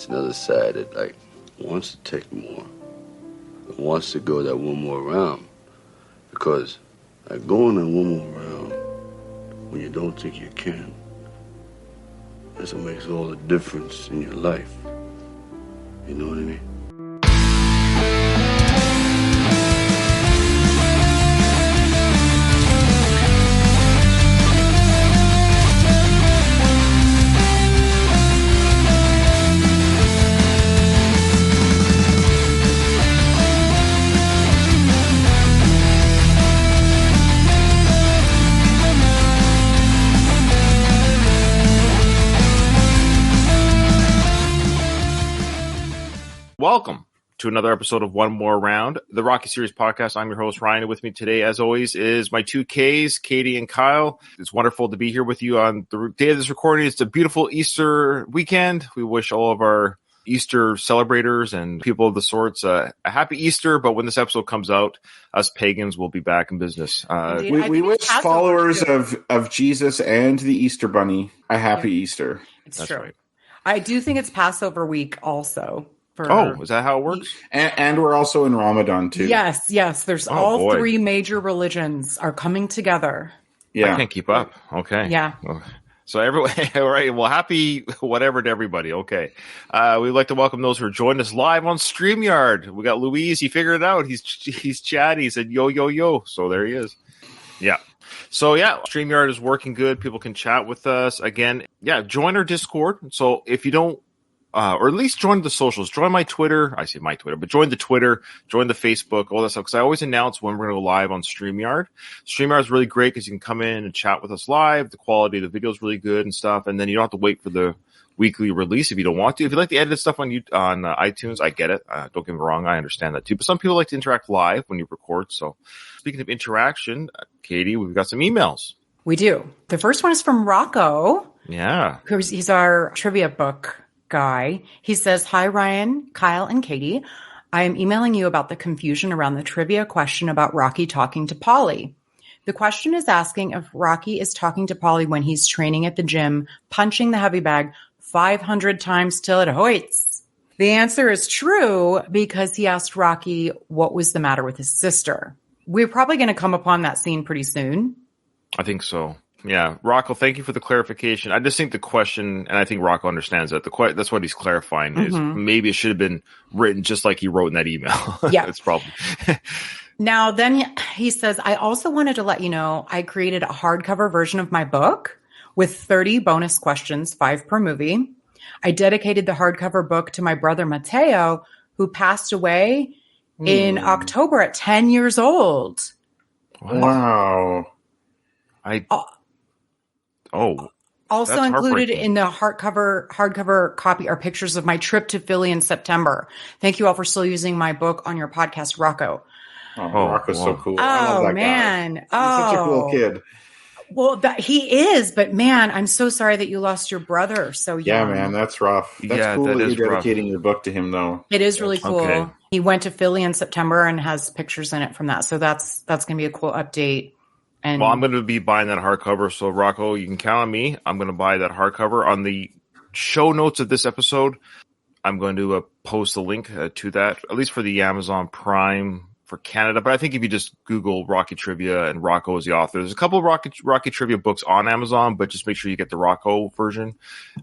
it's another side that like wants to take more, wants to go that one more round, because like going that one more round when you don't think you can, that's what makes all the difference in your life. You know what I mean? Welcome to another episode of One More Round, the Rocky Series podcast. I'm your host, Ryan, and with me today, as always, is my two Ks, Katie and Kyle. It's wonderful to be here with you on the day of this recording. It's a beautiful Easter weekend. We wish all of our Easter celebrators and people of the sorts a happy Easter, but when this episode comes out, us pagans will be back in business. We wish followers of Jesus and the Easter Bunny a happy Easter. It's true. Right. I do think it's Passover week also. Is that how it works? And we're also in Ramadan too. Yes. There's three major religions are coming together. Yeah, I can't keep up. Okay. Yeah. So everyone, all right. Well, happy whatever to everybody. Okay. We'd like to welcome those who are joining us live on StreamYard. We got Luis. He figured it out. He's chatty. He said yo. So there he is. Yeah. So yeah, StreamYard is working good. People can chat with us again. Yeah. Join our Discord. So if you don't. Or at least join the socials. Join my Twitter. I say my Twitter, but join the Twitter, join the Facebook, all that stuff. Because I always announce when we're going to go live on StreamYard. StreamYard is really great because you can come in and chat with us live. The quality of the video is really good and stuff. And then you don't have to wait for the weekly release if you don't want to. If you like to edit stuff on iTunes, I get it. Don't get me wrong. I understand that too. But some people like to interact live when you record. So speaking of interaction, Katie, we've got some emails. We do. The first one is from Rocco. Yeah. He's our trivia book guy. He says, "Hi, Ryan, Kyle, and Katie. I am emailing you about the confusion around the trivia question about Rocky talking to Paulie. The question is asking if Rocky is talking to Paulie when he's training at the gym, punching the heavy bag 500 times till it hoits. The answer is true because he asked Rocky what was the matter with his sister. We're probably going to come upon that scene pretty soon. I think so. Yeah, Rocco, thank you for the clarification. I just think the question, and I think Rocco understands that, that's what he's clarifying, is maybe it should have been written just like he wrote in that email. Yeah. It's probably. Now, then he says, I also wanted to let you know I created a hardcover version of my book with 30 bonus questions, 5 per movie. I dedicated the hardcover book to my brother Mateo, who passed away in October at 10 years old. Wow. Also included in the hardcover copy are pictures of my trip to Philly in September. Thank you all for still using my book on your podcast, Rocco." Rocco's so cool. I love that man. Guy. He's such a cool kid. Well, he is, but man, I'm so sorry that you lost your brother so young. Yeah, man, that's rough. That's cool that you're dedicating your book to him, though. It is really cool. Okay. He went to Philly in September and has pictures in it from that. So that's going to be a cool update. Well, I'm going to be buying that hardcover. So, Rocco, you can count on me. I'm going to buy that hardcover. On the show notes of this episode, I'm going to post a link to that, at least for the Amazon Prime for Canada. But I think if you just Google Rocky Trivia and Rocco is the author, there's a couple of Rocky Trivia books on Amazon, but just make sure you get the Rocco version.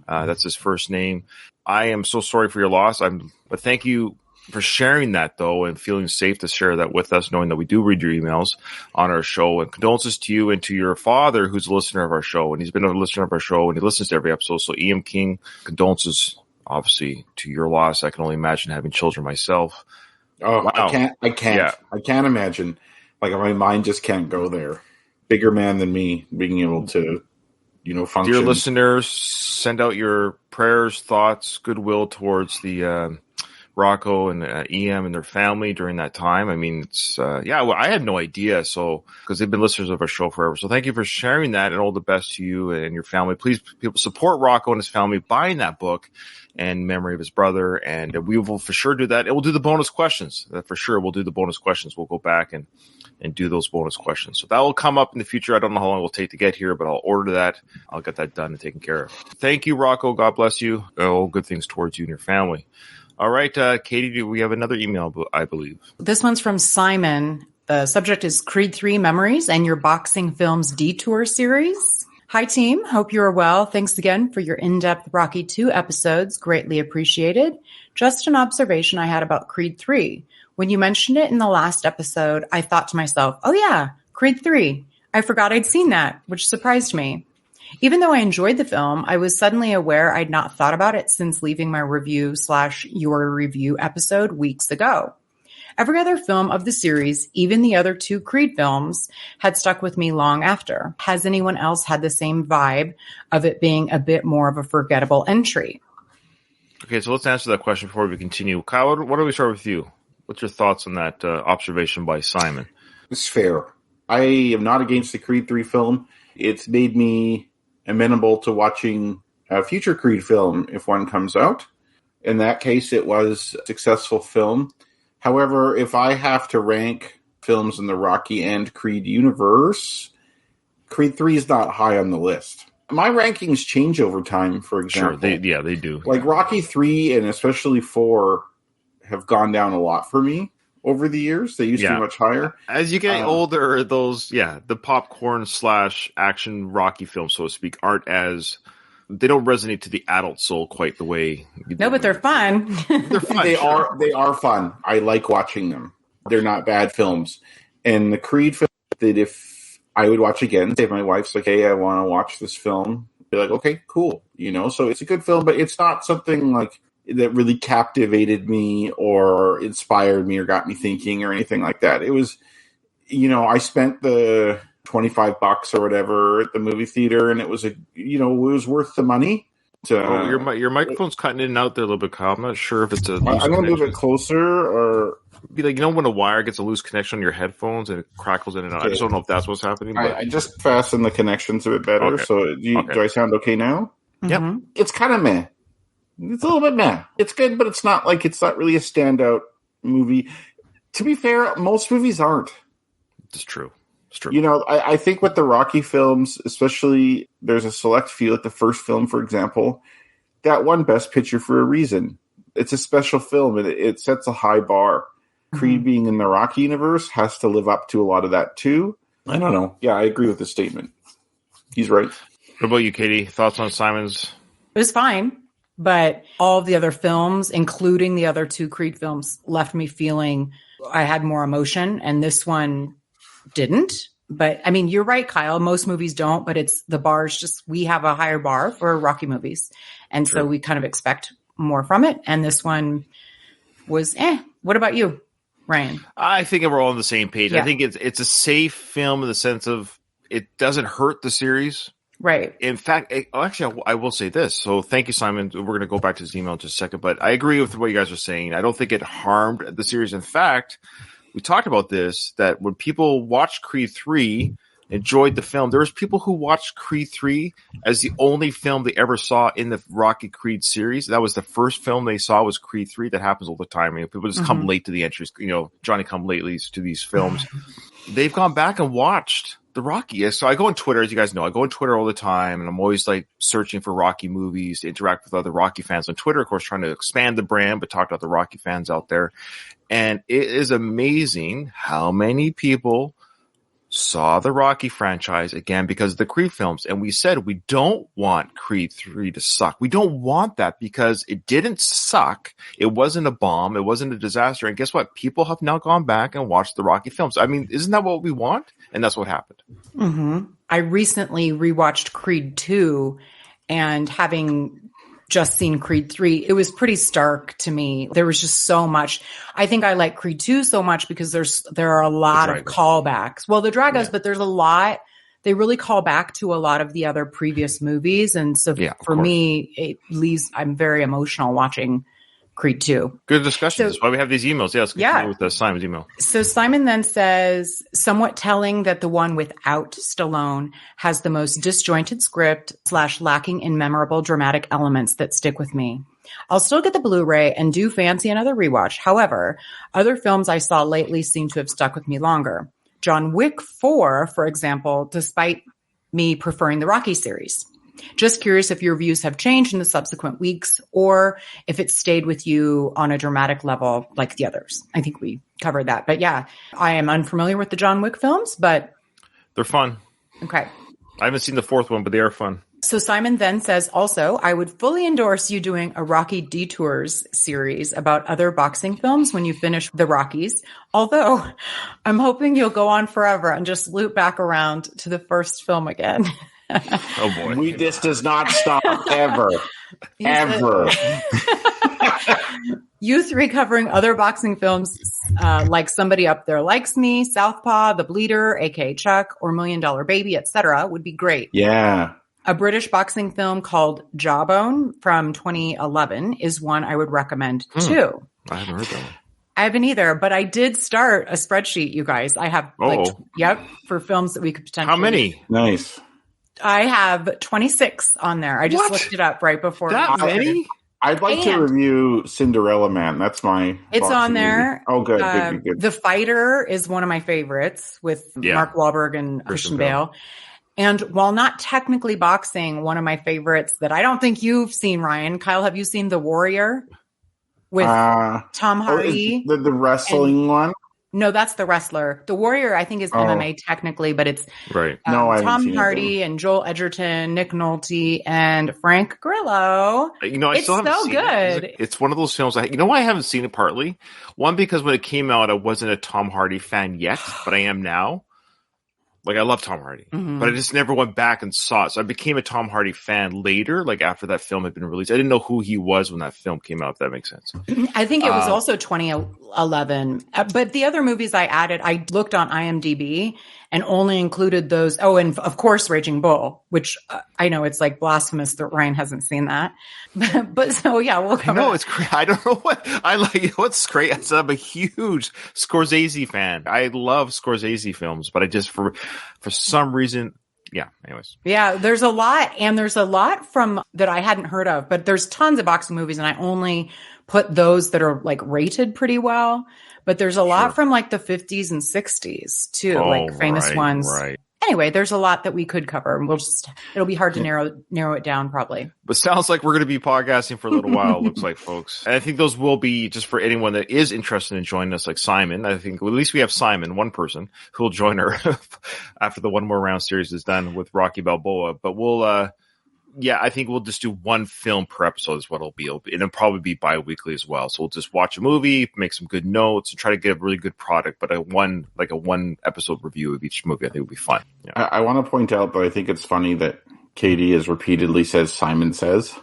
That's his first name. I am so sorry for your loss. But thank you for sharing that, though, and feeling safe to share that with us, knowing that we do read your emails on our show. And condolences to you and to your father, who's a listener of our show. And he's been a listener of our show, and he listens to every episode. So, Ian King, condolences, obviously, to your loss. I can only imagine having children myself. Oh, wow. I can't. Yeah. I can't imagine. Like, my mind just can't go there. Bigger man than me being able to, function. Dear listeners, send out your prayers, thoughts, goodwill towards the Rocco and EM and their family during that time. I mean, it's I had no idea. So because they've been listeners of our show forever. So thank you for sharing that, and all the best to you and your family. Please, people, support Rocco and his family buying that book in memory of his brother, and we will for sure do that. And we'll do the bonus questions. For sure, we'll do the bonus questions. We'll go back and do those bonus questions. So that will come up in the future. I don't know how long it will take to get here, but I'll order that. I'll get that done and taken care of. Thank you, Rocco. God bless you. All good things towards you and your family. All right, Katie, we have another email, I believe. This one's from Simon. The subject is Creed 3 Memories and your Boxing Films Detour series. Hi, team. Hope you are well. Thanks again for your in-depth Rocky 2 episodes. Greatly appreciated. Just an observation I had about Creed 3. When you mentioned it in the last episode, I thought to myself, oh yeah, Creed 3. I forgot I'd seen that, which surprised me. Even though I enjoyed the film, I was suddenly aware I'd not thought about it since leaving my review/your review episode weeks ago. Every other film of the series, even the other 2 Creed films, had stuck with me long after. Has anyone else had the same vibe of it being a bit more of a forgettable entry? Okay, so let's answer that question before we continue. Kyle, why don't we start with you? What's your thoughts on that observation by Simon? It's fair. I am not against the Creed 3 film. It's made me amenable to watching a future Creed film if one comes out. In that case, it was a successful film. However, if I have to rank films in the Rocky and Creed universe, Creed 3 is not high on the list. My rankings change over time, for example. Sure, they do. Like Rocky 3 and especially 4 have gone down a lot for me over the years. They used to be much higher. As you get older, the popcorn / action Rocky films, so to speak, they don't resonate to the adult soul quite the way. No, but they're fun. They're fun. They are fun. I like watching them. They're not bad films. And the Creed film that if I would watch again, say if my wife's like, hey, I want to watch this film, be like, okay, cool. So it's a good film, but it's not something like that really captivated me or inspired me or got me thinking or anything like that. It was, I spent the $25 or whatever at the movie theater, and it was it was worth the money. Your microphone's cutting in and out there a little bit, Kyle. I'm not sure if it's a loose I'm going to move it closer or be like, when a wire gets a loose connection on your headphones and it crackles in and out. Okay. I just don't know if that's what's happening. But I just fastened the connections a bit better. Okay. So do I sound okay now? Yep. Mm-hmm. It's kind of meh. It's a little bit meh. It's good, but it's not really a standout movie. To be fair, most movies aren't. It's true. It's true. I think with the Rocky films, especially, there's a select few, like the first film, for example, that won Best Picture for a reason. It's a special film, and it sets a high bar. Mm-hmm. Creed being in the Rocky universe has to live up to a lot of that, too. I don't know. Yeah, I agree with the statement. He's right. What about you, Katie? Thoughts on Simon's? It was fine. But all of the other films, including the other 2 Creed films, left me feeling I had more emotion, and this one didn't. But I mean, you're right, Kyle. Most movies don't, but it's the bar's we have a higher bar for Rocky movies. And so we kind of expect more from it. And this one was What about you, Ryan? I think we're all on the same page. Yeah. I think it's a safe film in the sense of it doesn't hurt the series. Right. In fact, actually, I will say this. So thank you, Simon. We're going to go back to this email in just a second, but I agree with what you guys are saying. I don't think it harmed the series. In fact, we talked about this, that when people watched Creed 3, enjoyed the film, there was people who watched Creed 3 as the only film they ever saw in the Rocky Creed series. That was the first film they saw was Creed 3. That happens all the time. People just come late to the entries, Johnny come lately to these films. They've gone back and watched the Rocky. So I go on Twitter, as you guys know, I go on Twitter all the time, and I'm always searching for Rocky movies to interact with other Rocky fans on Twitter, of course, trying to expand the brand, but talk to other Rocky fans out there. And it is amazing how many people saw the Rocky franchise again because of the Creed films. And we said, we don't want Creed 3 to suck. We don't want that because it didn't suck. It wasn't a bomb. It wasn't a disaster. And guess what? People have now gone back and watched the Rocky films. I mean, isn't that what we want? And that's what happened. Mm-hmm. I recently rewatched Creed 2, and having just seen Creed 3, it was pretty stark to me. There was just so much. I think I like Creed 2 so much because there are a lot of callbacks. Well, the Dragos, but there's a lot. They really call back to a lot of the other previous movies. And so for me, I'm very emotional watching Creed 2. Good discussion. So- That's why we have these emails. Yeah, let's continue with Simon's email. So Simon then says, somewhat telling that the one without Stallone has the most disjointed script / lacking in memorable dramatic elements that stick with me. I'll still get the Blu-ray and do fancy another rewatch. However, other films I saw lately seem to have stuck with me longer. John Wick 4, for example, despite me preferring the Rocky series. Just curious if your views have changed in the subsequent weeks or if it stayed with you on a dramatic level like the others. I think we covered that. But yeah, I am unfamiliar with the John Wick films, but They're fun. okay. I haven't seen the fourth one, but they are fun. So Simon then says, also, I would fully endorse you doing a Rocky Detours series about other boxing films when you finish the Rockies. Although I'm hoping you'll go on forever and just loop back around to the first film again. Oh boy. This does not stop ever. Ever. You three covering other boxing films like Somebody Up There Likes Me, Southpaw, The Bleeder, aka Chuck, or $1 Million Baby, etc. would be great. Yeah. A British boxing film called Jawbone from 2011 is one I would recommend too. I haven't heard that one. I haven't either, but I did start a spreadsheet, you guys. I have for films that we could potentially. How many? Nice. I have 26 on there. I just What? looked it up right before. That many? I'd like to And- review Cinderella Man. That's my. It's boxing on there. movie. Oh, good, good. The Fighter is one of my favorites with Yeah. Mark Wahlberg and Christian Bale. And while not technically boxing, one of my favorites that I don't think you've seen, Ryan. Kyle, have you seen The Warrior with Tom Hardy? The wrestling one? No, that's The Wrestler. The Warrior, I think, is MMA technically, but it's Right. No, I haven't Tom seen it, Hardy and Joel Edgerton, Nick Nolte, and Frank Grillo. You know, I It's still haven't so seen good. it. It's one of those films. You know why I haven't seen it? Partly, one because when it came out, I wasn't a Tom Hardy fan yet, but I am now. Like I love Tom Hardy, but I just never went back and saw it. So I became a Tom Hardy fan later, like after that film had been released. I didn't know who he was when that film came out. If that makes sense. I think it was also 2011. But the other movies I added, I looked on IMDb and only included those. Oh, and of course, Raging Bull, which I know it's like blasphemous that Ryan hasn't seen that. But so, yeah, we'll cover No, that. it's great. I don't know what I like. What's great? I'm a huge Scorsese fan. I love Scorsese films, but I just for some reason, yeah. Anyways, Yeah, there's a lot, and there's a lot from that I hadn't heard of, but there's tons of boxing movies, and I only put those that are like rated pretty well. But there's a lot from like the 50s and 60s too, like famous ones. Right. Anyway, there's a lot that we could cover, and it'll be hard to narrow it down probably. But sounds like we're going to be podcasting for a little while, looks like, folks. And I think those will be just for anyone that is interested in joining us, like Simon. I think at least we have Simon, one person, who will join her after the One More Round series is done with Rocky Balboa. But we'll, I think we'll just do one film per episode is what it'll be. And it'll probably be bi-weekly as well. So we'll just watch a movie, make some good notes, and try to get a really good product. But a one episode review of each movie, I think would be fun. Yeah. I want to point out that I think it's funny that Katie has repeatedly says Simon says.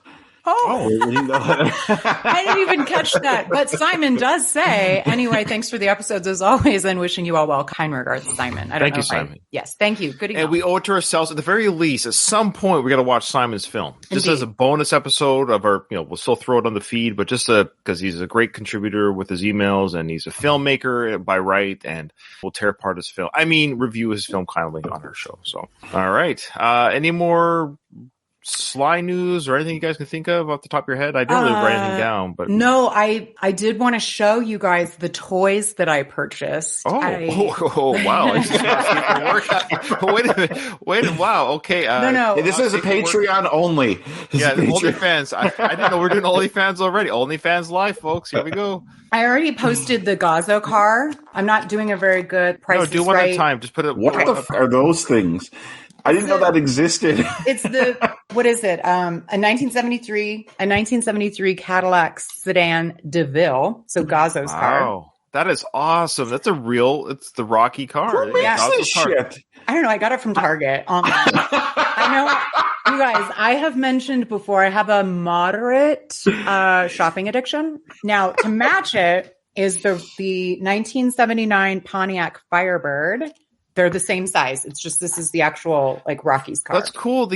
Oh, I didn't even catch that. But Simon does say, anyway, thanks for the episodes as always, and wishing you all well. Kind regards, Simon. Thank you, Simon. Yes, thank you. Good email. And we owe it to ourselves, at the very least, at some point, we got to watch Simon's film. Just as a bonus episode of our, we'll still throw it on the feed, but just because he's a great contributor with his emails and he's a filmmaker by right, and we'll tear apart his film. Review his film kindly on our show. So, all right. Any more Sly news or anything you guys can think of off the top of your head? I didn't really write anything down, but no, I did want to show you guys the toys that I purchased. wow! Wait, wow. Okay, no. Hey, this is a Patreon only. OnlyFans. I didn't know we're doing OnlyFans already. OnlyFans live, folks. Here we go. I already posted the Gazzo car. I'm not doing a very good price. No, do one at a time. Just put it. What are those things? I didn't know that existed. It's what is it? A 1973 Cadillac sedan DeVille. So Gazzo's car. Wow, that is awesome. It's the Rocky car. Who makes this shit? I don't know. I got it from Target online. I know. You guys, I have mentioned before, I have a moderate shopping addiction. Now, to match it is the 1979 Pontiac Firebird. They're the same size. It's just this is the actual like Rocky's car. That's cool. So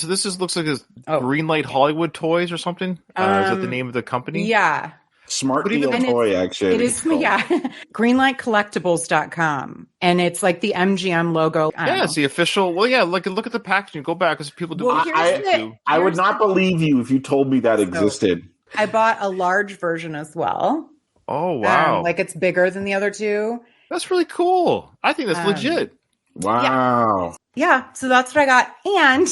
this looks like a Greenlight Hollywood Toys or something. Is that the name of the company? Yeah. Smart But deal even- toy, actually. It is, yeah. Greenlightcollectibles.com. And it's like the MGM logo. I don't Yeah, know. it's the official. Well, yeah, look at the packaging. Go back because people do. Well, listen here's to the- you. I would Here's not believe you if you told me that existed. I bought a large version as well. Oh wow, Like it's bigger than the other two. that's really cool. I think that's Um, legit. Wow. Yeah, so that's what I got. And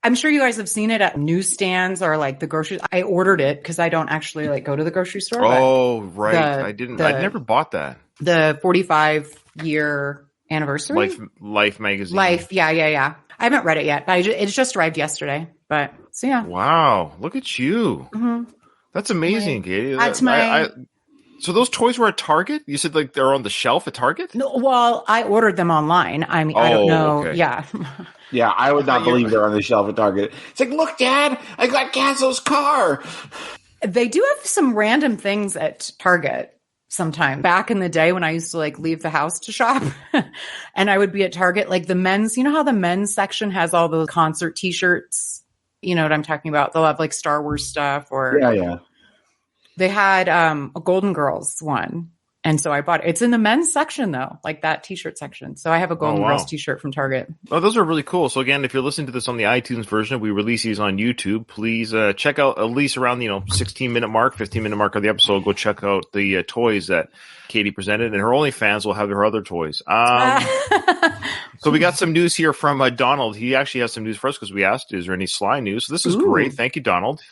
I'm sure you guys have seen it at newsstands or like the grocery. I ordered it because I don't actually like go to the grocery store. but Oh right, the- I didn't. the- I never bought that. the 45-year anniversary. Life magazine. Life. Yeah. I haven't read it yet. But it's just arrived yesterday. But so yeah. Wow, look at you. Mhm. That's amazing, Katie. That's my- So those toys were at Target? You said like they're on the shelf at Target? No, well, I ordered them online. I mean, I don't Oh, know. okay. Yeah. Yeah, I would not thought you believe were- they're on the shelf at Target. It's like, look, Dad, I got Gazzo's car. They do have some random things at Target sometimes. Back in the day when I used to like leave the house to shop and I would be at Target, like the men's, you know how the men's section has all the concert t-shirts? You know what I'm talking about? They'll have like Star Wars stuff or Yeah. they had a Golden Girls one. And so I bought it. It's in the men's section though, like that t-shirt section. So I have a Golden wow. Girls t-shirt from Target. Oh, those are really cool. So again, if you're listening to this on the iTunes version, we release these on YouTube. Please check out at least around 16-minute mark, 15-minute mark of the episode. Go check out the toys that Katie presented, and her OnlyFans will have her other toys. So we got some news here from Donald. He actually has some news for us because we asked, is there any Sly news? So this is Ooh. great. Thank you, Donald.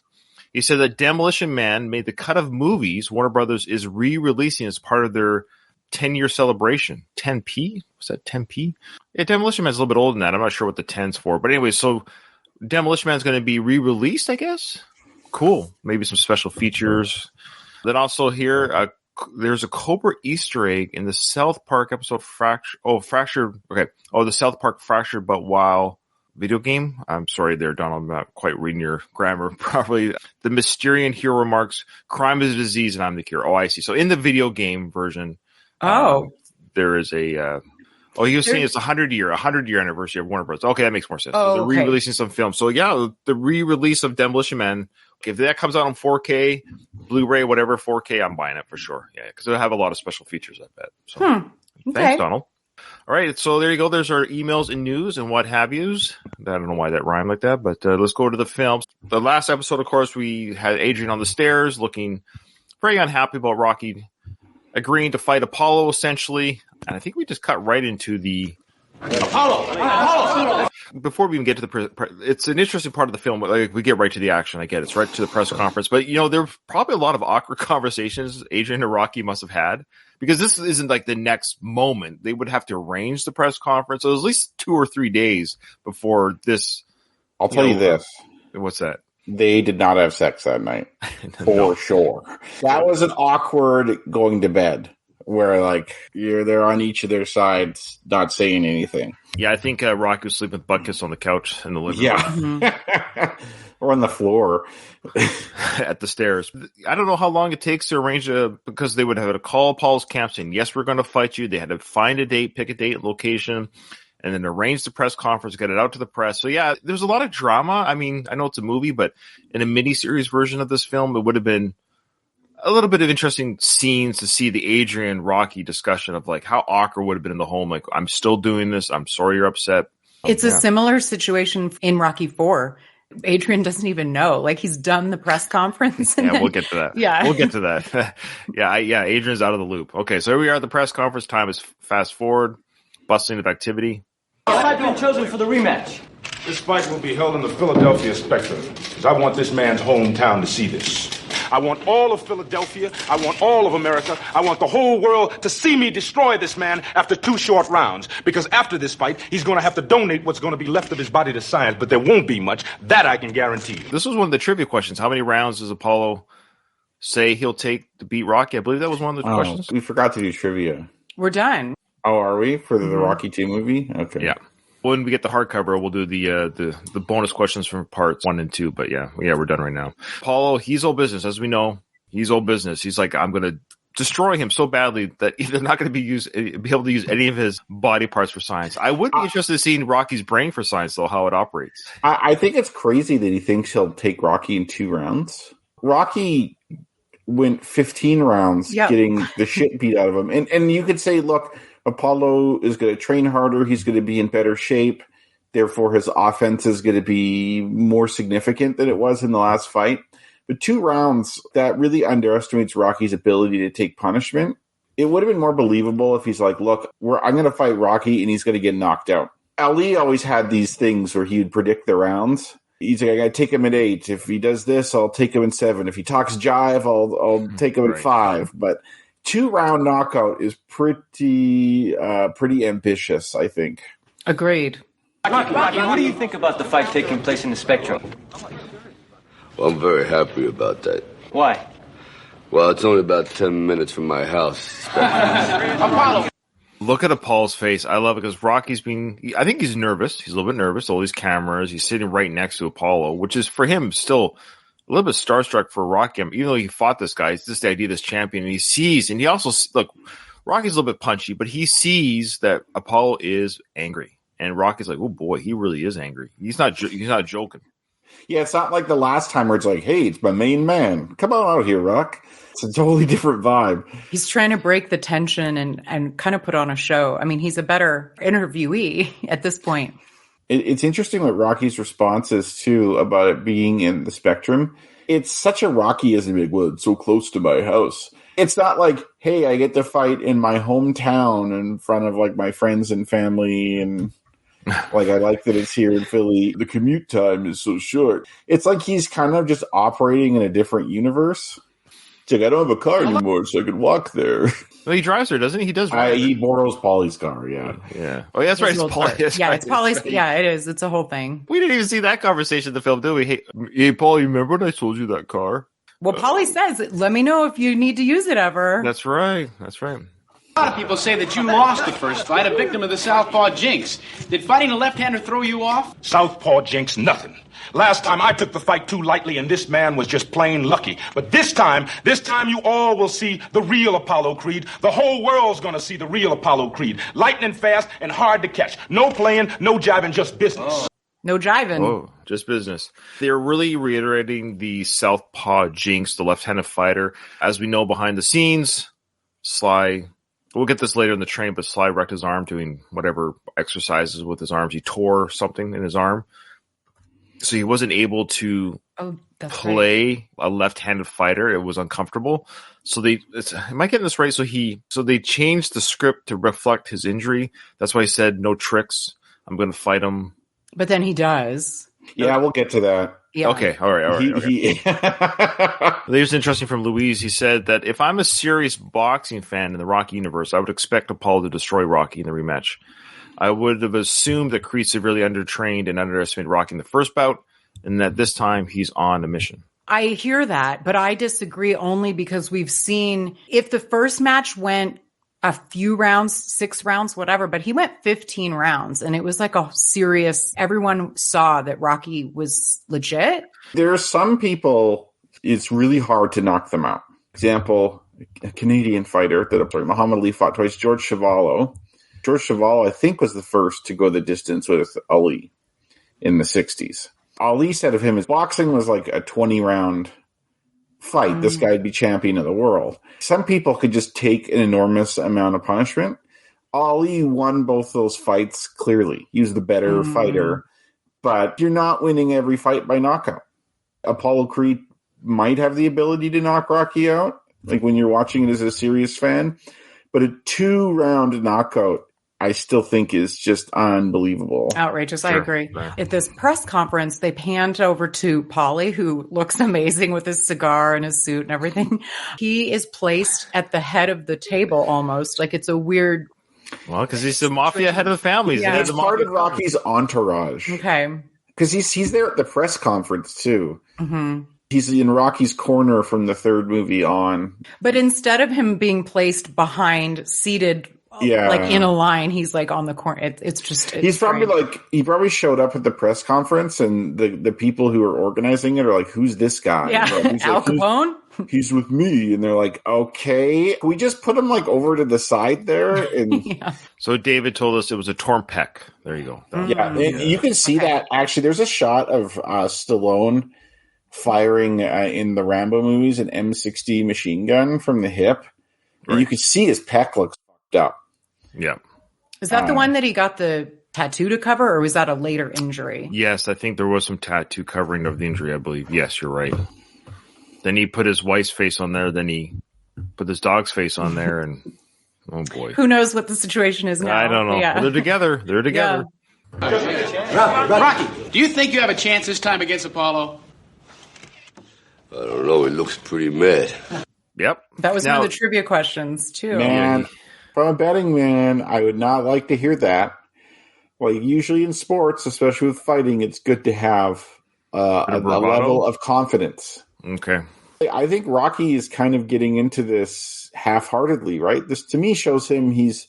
He said that Demolition Man made the cut of movies Warner Brothers is re-releasing as part of their 10-year celebration. 10p? Was that 10p? Yeah, Demolition Man's a little bit older than that. I'm not sure what the 10's for. But anyway, so Demolition Man's going to be re-released, I guess? Cool. Maybe some special features. Then also here, there's a Cobra Easter egg in the South Park episode Fractured. Okay. Oh, the South Park Fractured But Wow video game. I'm sorry there, Donald. I'm not quite reading your grammar properly. The Mysterian hero remarks, crime is a disease and I'm the cure. Oh, I see. So in the video game version, there is a, he was saying it's 100-year anniversary of Warner Bros. Okay, that makes more sense. Oh, So they're okay. re-releasing some films. So yeah, the re-release of Demolition Man, if that comes out on 4K, Blu-ray, whatever, 4K, I'm buying it for sure. Yeah, because it'll have a lot of special features, I bet. So Okay. thanks, Donald. All right, so there you go. There's our emails and news and what have yous. I don't know why that rhymed like that, but let's go to the films. The last episode, of course, we had Adrian on the stairs looking very unhappy about Rocky agreeing to fight Apollo, essentially. And I think we just cut right into the Apollo. Before we even get to the, it's an interesting part of the film. Like, we get right to the action. I get it. It's right to the press conference. But there were probably a lot of awkward conversations Adrian and Rocky must have had, because this isn't like the next moment. They would have to arrange the press conference. So it was at least 2 or 3 days before this. I'll tell you this. What's that? They did not have sex that night. For sure. That was an awkward going to bed where like they're on each of their sides, not saying anything. Yeah, I think Rocky was sleeping with butt kiss on the couch in the living room. Yeah. Or on the floor. At the stairs. I don't know how long it takes to arrange because they would have to call Paul's camp saying, yes, we're going to fight you. They had to find a date, pick a date, location, and then arrange the press conference, get it out to the press. So yeah, there's a lot of drama. I mean, I know it's a movie, but in a miniseries version of this film, it would have been a little bit of interesting scenes to see the Adrian Rocky discussion of like how awkward would have been in the home. Like, I'm still doing this. I'm sorry you're upset. It's a similar situation in Rocky IV. Adrian doesn't even know. Like, he's done the press conference. Yeah, we'll get to that. Yeah. We'll get to that. Yeah, Adrian's out of the loop. Okay, so here we are at the press conference. Time is fast forward. Bustling of activity. I've been chosen for the rematch. This fight will be held in the Philadelphia Spectrum, because I want this man's hometown to see this. I want all of Philadelphia, I want all of America, I want the whole world to see me destroy this man after 2 short rounds. Because after this fight, he's going to have to donate what's going to be left of his body to science, but there won't be much. That I can guarantee you. This was one of the trivia questions. How many rounds does Apollo say he'll take to beat Rocky? I believe that was one of the questions. We forgot to do trivia. We're done. Oh, are we? For the Rocky 2 movie? Okay. Yeah. When we get the hardcover, we'll do the bonus questions from parts 1 and 2. But yeah, we're done right now. Apollo, he's all business, as we know. He's all business. He's like, I'm going to destroy him so badly that they're not going to be able to use any of his body parts for science. I would be interested in seeing Rocky's brain for science, though, how it operates. I think it's crazy that he thinks he'll take Rocky in 2 rounds. Rocky went 15 rounds getting the shit beat out of him. And you could say, look, Apollo is going to train harder. He's going to be in better shape. Therefore, his offense is going to be more significant than it was in the last fight. But 2 rounds, that really underestimates Rocky's ability to take punishment. It would have been more believable if he's like, look, I'm going to fight Rocky and he's going to get knocked out. Ali always had these things where he would predict the rounds. He's like, I got to take him at 8. If he does this, I'll take him in 7. If he talks jive, I'll take him at 5. But 2-round knockout is pretty ambitious, I think. Agreed. Rocky, what do you think about the fight taking place in the Spectrum? Well, I'm very happy about that. Why? Well, it's only about 10 minutes from my house. Apollo. Look at Apollo's face. I love it because Rocky's I think he's nervous. He's a little bit nervous. All these cameras. He's sitting right next to Apollo, which is for him still a little bit starstruck for Rocky. Even though he fought this guy, it's just the idea of this champion. And he sees, and he also, look, Rocky's a little bit punchy, but he sees that Apollo is angry. And Rocky's like, oh boy, he really is angry. He's not joking. Yeah, it's not like the last time where it's like, hey, it's my main man. Come on out here, Rock. It's a totally different vibe. He's trying to break the tension and kind of put on a show. I mean, he's a better interviewee at this point. It's interesting what Rocky's response is, too, about it being in the Spectrum. It's such a Rocky-ism. Like, well, it's so close to my house. It's not like, hey, I get to fight in my hometown in front of, like, my friends and family and... like, I like that it's here in Philly. The commute time is so short. It's like he's kind of just operating in a different universe. It's like, I don't have a car anymore, so I can walk there. Well, he drives there, doesn't he? He does drive He borrows Paulie's car, yeah. Yeah. Oh, yeah, that's right. It's Paulie. It's Paulie's. Right. Yeah, it is. It's a whole thing. We didn't even see that conversation in the film, did we? Hey, Paul, you remember when I sold you that car? Well, Paulie says, let me know if you need to use it ever. That's right. That's right. A lot of people say that you lost the first fight, a victim of the southpaw jinx. Did fighting a left-hander throw you off? Southpaw jinx, nothing. Last time I took the fight too lightly and this man was just plain lucky. But this time you all will see the real Apollo Creed. The whole world's gonna see the real Apollo Creed. Lightning fast and hard to catch. No playing, no jiving, just business. Oh. No jiving. Oh, just business. They're really reiterating the southpaw jinx, the left-handed fighter. As we know behind the scenes, Sly... We'll get this later in the train, but Sly wrecked his arm doing whatever exercises with his arms. He tore something in his arm. So he wasn't able to play a left-handed fighter. It was uncomfortable. So am I getting this right? So they changed the script to reflect his injury. That's why he said, no tricks. I'm going to fight him. But then he does. Yeah, we'll get to that. Yeah. Okay, all right. Okay. There's interesting from Louise. He said that if I'm a serious boxing fan in the Rocky universe, I would expect Apollo to destroy Rocky in the rematch. I would have assumed that Creed severely undertrained and underestimated Rocky in the first bout, and that this time he's on a mission. I hear that, but I disagree only because we've seen if the first match went a few rounds, 6 rounds, whatever, but he went 15 rounds and it was like a serious, everyone saw that Rocky was legit. There are some people, it's really hard to knock them out. Example, a Canadian fighter Muhammad Ali fought twice, George Chuvalo. George Chuvalo, I think, was the first to go the distance with Ali in the 60s. Ali said of him, his boxing was like a 20-round fight. This guy would be champion of the world. Some people could just take an enormous amount of punishment. Ali won both those fights clearly. He was the better fighter, but you're not winning every fight by knockout. Apollo Creed might have the ability to knock Rocky out, like when you're watching it as a serious fan, but a 2-round knockout I still think is just unbelievable. Outrageous. Sure. I agree. Yeah. At this press conference, they panned over to Paulie, who looks amazing with his cigar and his suit and everything. He is placed at the head of the table almost. Like it's a weird... Well, because he's the mafia head of the family. Yeah, it's part of Rocky's entourage. Okay. Because he's there at the press conference, too. Mm-hmm. He's in Rocky's corner from the third movie on. But instead of him being placed behind, seated... Yeah, like in a line, he's like on the corner. It's he's probably like he probably showed up at the press conference, and the people who are organizing it are like, "Who's this guy?" Yeah, Al Capone. He's with me, and they're like, "Okay, can we just put him like over to the side there?" And yeah. So David told us it was a torn pec. There you go. Yeah, and you can see that actually. There's a shot of Stallone firing in the Rambo movies an M60 machine gun from the hip. And you could see his pec looks fucked up. Yeah. Is that the one that he got the tattoo to cover, or was that a later injury? Yes, I think there was some tattoo covering of the injury, I believe. Yes, you're right. Then he put his wife's face on there. Then he put his dog's face on there. And oh, boy. Who knows what the situation is now? I don't know. Yeah. Well, they're together. They're together. Rocky, do you think you have a chance this time against Apollo? I don't know. He looks pretty mad. Yep. That was Now- one of the trivia questions, too. Man, from a betting man, I would not like to hear that. Like, usually in sports, especially with fighting, it's good to have a level of confidence. Okay. I think Rocky is kind of getting into this half-heartedly, right? This, to me, shows him he's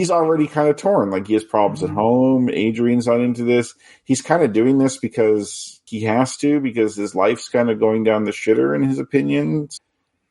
already kind of torn. Like, he has problems at home. Adrian's not into this. He's kind of doing this because he has to, because his life's kind of going down the shitter, in his opinion.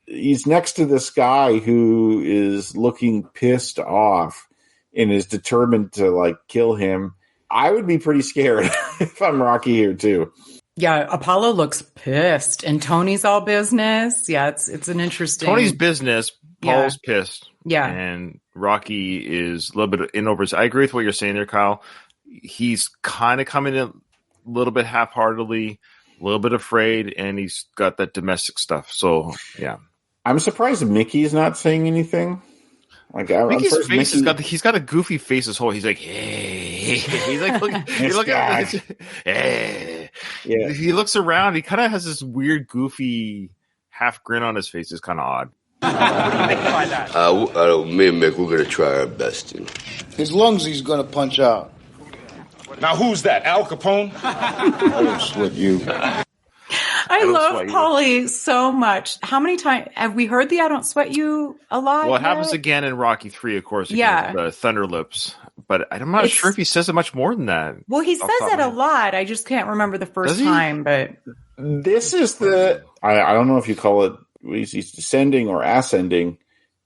He's next to this guy who is looking pissed off and is determined to, like, kill him. I would be pretty scared if I'm Rocky here, too. Yeah, Apollo looks pissed, and Tony's all business. Yeah, it's an interesting... Tony's business. Paul's pissed. Yeah. And Rocky is a little bit in over his... I agree with what you're saying there, Kyle. He's kind of coming in a little bit half-heartedly, a little bit afraid, and he's got that domestic stuff. So, yeah. I'm surprised Mickey's not saying anything. Like, Mickey's face he's got a goofy face as whole. He's like, hey. He's like, look at hey. Yeah. He looks around. He kind of has this weird, goofy half grin on his face. It's kind of odd. Me and Mick, we're going to try our best. You know? His lungs he's going to punch out. Now, who's that? Al Capone? I don't sweat you. I love Paulie so much. How many times have we heard the "I don't sweat you" a lot? Well, it happens again in Rocky 3, of course. Against, Thunder Lips, but I'm not sure if he says it much more than that. Well, he says it a lot. I just can't remember the first time. But this is I don't know if you call it. He's descending or ascending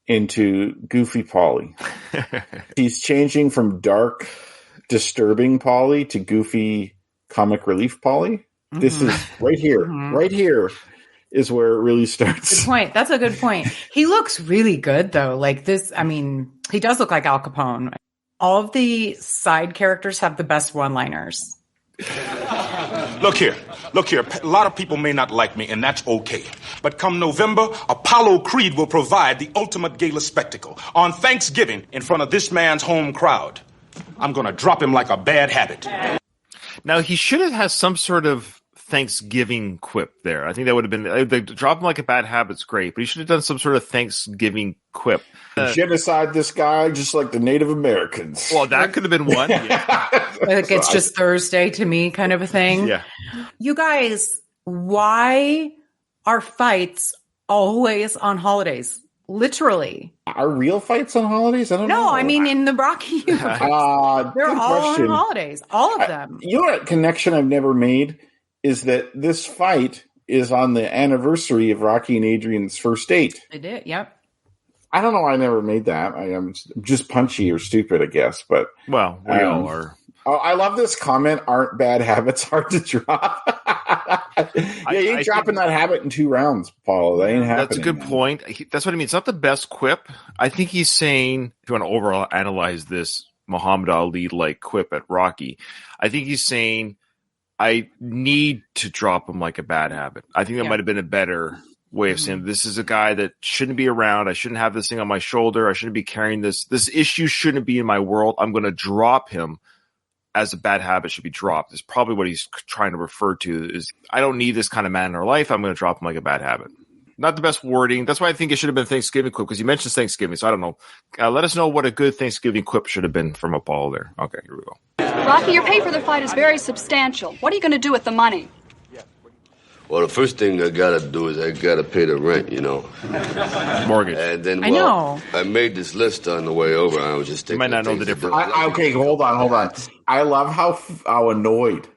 into Goofy Paulie. He's changing from dark, disturbing Paulie to goofy, comic relief Paulie. This is right here. Right here is where it really starts. Good point. That's a good point. He looks really good, though. Like this, I mean, he does look like Al Capone. All of the side characters have the best one-liners. Look here. A lot of people may not like me, and that's okay. But come November, Apollo Creed will provide the ultimate gala spectacle on Thanksgiving in front of this man's home crowd. I'm going to drop him like a bad habit. Now, he should have had some sort of Thanksgiving quip there. I think that would have been... They drop him like a bad habit's great, but he should have done some sort of Thanksgiving quip. Genocide this guy just like the Native Americans. Well, that could have been one. Yeah. Like it's just Thursday to me kind of a thing. Yeah. You guys, why are fights always on holidays? Literally. Are real fights on holidays? I don't know. No, I mean in the Rocky universe. They're all question. on holidays. All of them. You know what connection I've never made is that this fight is on the anniversary of Rocky and Adrian's first date. They did, yep. I don't know why I never made that. I am just punchy or stupid, I guess. But well, we all are. I love this comment. Aren't bad habits hard to drop? You ain't dropping that habit in 2 rounds, Paul. That ain't happening. That's a good point. That's what I mean. It's not the best quip. I think he's saying, if you want to overall analyze this Muhammad Ali-like quip at Rocky, I think he's saying, I need to drop him like a bad habit. I think that might have been a better way of saying this is a guy that shouldn't be around. I shouldn't have this thing on my shoulder. I shouldn't be carrying this. This issue shouldn't be in my world. I'm going to drop him as a bad habit should be dropped. Is probably what he's trying to refer to is I don't need this kind of man in our life. I'm going to drop him like a bad habit. Not the best wording. That's why I think it should have been Thanksgiving quip because he mentions Thanksgiving. So I don't know. Let us know what a good Thanksgiving quip should have been from Apollo there. Okay, here we go. Rocky, your pay for the fight is very substantial. What are you going to do with the money? Well, the first thing I got to do is I got to pay the rent, you know. Mortgage. And then, I know. I made this list on the way over. I was just thinking. You might not know the difference. Okay, hold on. I love how annoyed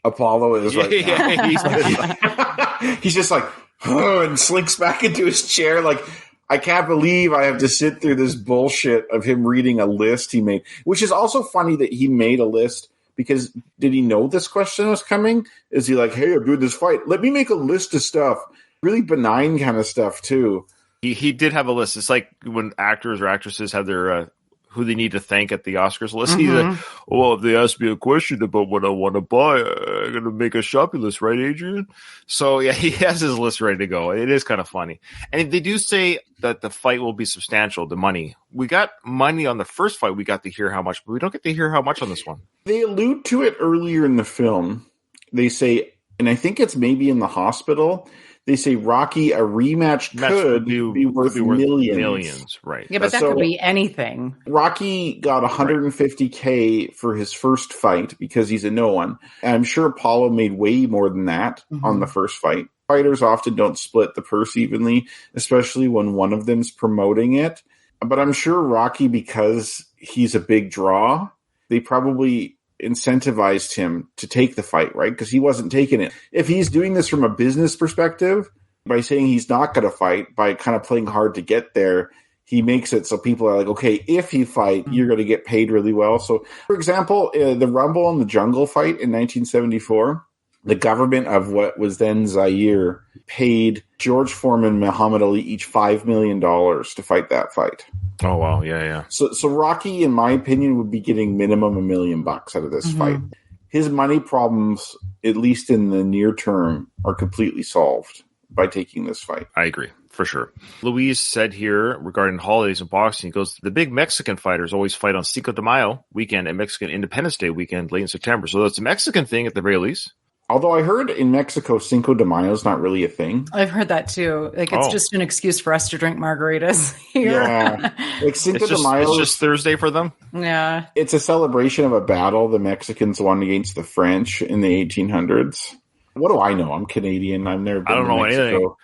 Apollo is right now. He's just like, and slinks back into his chair like, I can't believe I have to sit through this bullshit of him reading a list he made, which is also funny that he made a list Because did he know this question was coming? Is he like, hey, I'm doing this fight. Let me make a list of stuff. Really benign kind of stuff, too. He did have a list. It's like when actors or actresses have their who they need to thank at the Oscars list. He's like, well, if they ask me a question about what I want to buy, I'm going to make a shopping list, right, Adrian? So, yeah, he has his list ready to go. It is kind of funny. And they do say that the fight will be substantial, the money. We got money on the first fight. We got to hear how much, but we don't get to hear how much on this one. They allude to it earlier in the film. They say, and I think it's maybe in the hospital, they say, Rocky, a rematch could be worth millions. Millions, right. Yeah, but that could be anything. Rocky got $150K for his first fight because he's a no one. And I'm sure Apollo made way more than that on the first fight. Fighters often don't split the purse evenly, especially when one of them's promoting it. But I'm sure Rocky, because he's a big draw, they probably incentivized him to take the fight, right? Because he wasn't taking it. If he's doing this from a business perspective, by saying he's not going to fight, by kind of playing hard to get there, he makes it so people are like, okay, if you fight, you're going to get paid really well. So, for example, the Rumble in the Jungle fight in 1974, the government of what was then Zaire paid George Foreman and Muhammad Ali each $5 million to fight that fight. Oh, wow. Yeah. So Rocky, in my opinion, would be getting minimum $1 million out of this fight. His money problems, at least in the near term, are completely solved by taking this fight. I agree, for sure. Luis said here regarding holidays and boxing, he goes, the big Mexican fighters always fight on Cinco de Mayo weekend and Mexican Independence Day weekend late in September. So that's a Mexican thing at the very least. Although I heard in Mexico, Cinco de Mayo is not really a thing. I've heard that too. Like it's just an excuse for us to drink margaritas here. Yeah, like Cinco de Mayo. It's just Thursday for them. Yeah, it's a celebration of a battle the Mexicans won against the French in the 1800s. What do I know? I'm Canadian. I've never been I don't to know Mexico. anything.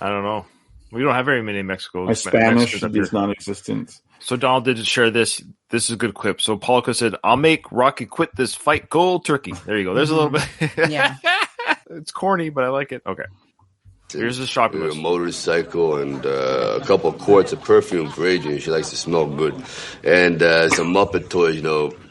I don't know. We don't have very many in Mexico. My Spanish is non-existent. So Donald did share this. This is a good quip. So Paulico said, I'll make Rocky quit this fight cold turkey. There you go. There's a little bit. Yeah. It's corny, but I like it. Okay. Here's the shopping list. A motorcycle and a couple of quarts of perfume for Adrian. She likes to smell good. And some Muppet toys,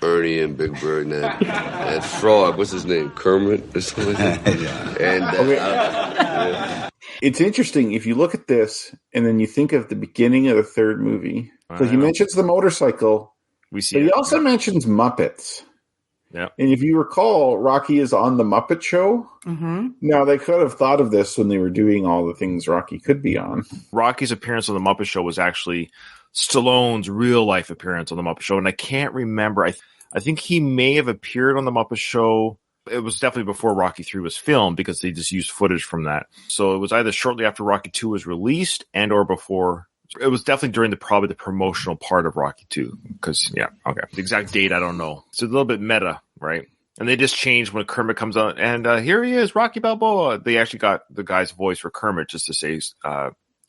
Ernie and Big Bird and that frog. What's his name? Kermit or something like that? And it's interesting. If you look at this and then you think of the beginning of the third movie, so he mentions the motorcycle, we see, but he also mentions Muppets. Yeah. And if you recall, Rocky is on the Muppet Show. Now, they could have thought of this when they were doing all the things Rocky could be on. Rocky's appearance on the Muppet Show was actually Stallone's real-life appearance on the Muppet Show, and I can't remember. I think he may have appeared on the Muppet Show. It was definitely before Rocky 3 was filmed because they just used footage from that. So it was either shortly after Rocky 2 was released and or before. It was definitely during probably the promotional part of Rocky 2. Because, yeah, okay. The exact date, I don't know. It's a little bit meta, right? And they just changed when Kermit comes out. And here he is, Rocky Balboa. They actually got the guy's voice for Kermit just to say